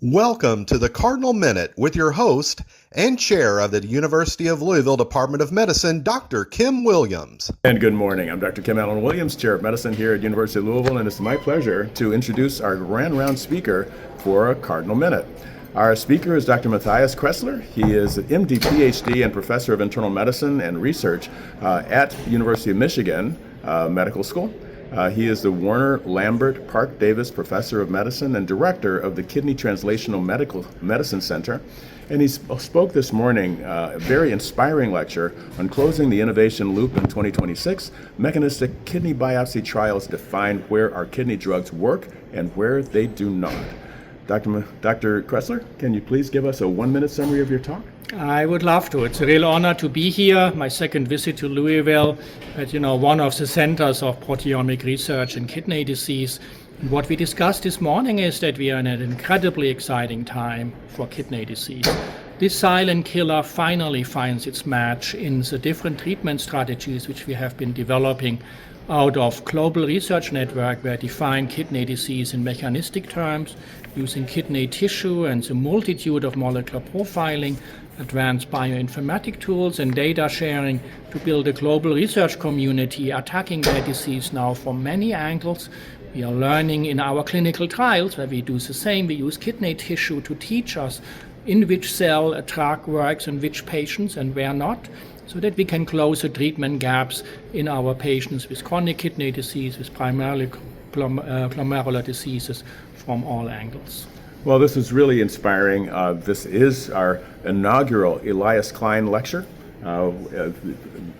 Welcome to the Cardinal Minute with your host and chair of the University of Louisville Department of Medicine, Dr. Kim Williams. And good morning. I'm Dr. Kim Allen Williams, chair of medicine here at University of Louisville, and it's my pleasure to introduce our grand round speaker for a Cardinal Minute. Our speaker is Dr. Matthias Kretzler. He is an MD, Ph.D. and professor of internal medicine and research at University of Michigan Medical School. He is the Warner-Lambert Parke-Davis Professor of Medicine and Director of the Kidney Translational Medical Medicine Center. And he spoke this morning a very inspiring lecture on closing the innovation loop in 2026. Mechanistic kidney biopsy trials define where our kidney drugs work and where they do not. Dr. Kretzler, can you please give us a 1-minute summary of your talk? I would love to. It's a real honor to be here. My second visit to Louisville at one of the centers of proteomic research in kidney disease. And what we discussed this morning is that we are in an incredibly exciting time for kidney disease. This silent killer finally finds its match in the different treatment strategies which we have been developing out of global research network where define kidney disease in mechanistic terms, using kidney tissue and the multitude of molecular profiling, advanced bioinformatic tools and data sharing to build a global research community attacking that disease now from many angles. We are learning in our clinical trials where we do the same. We use kidney tissue to teach us in which cell a drug works in which patients and where not, so that we can close the treatment gaps in our patients with chronic kidney disease, with primarily glomerular diseases from all angles. Well, this is really inspiring. This is our inaugural Elias Klein lecture,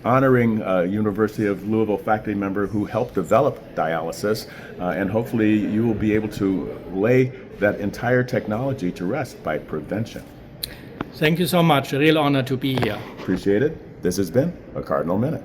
honoring University of Louisville faculty member who helped develop dialysis, and hopefully you will be able to lay that entire technology to rest by prevention. Thank you so much. A real honor to be here. Appreciate it. This has been a Cardinal Minute.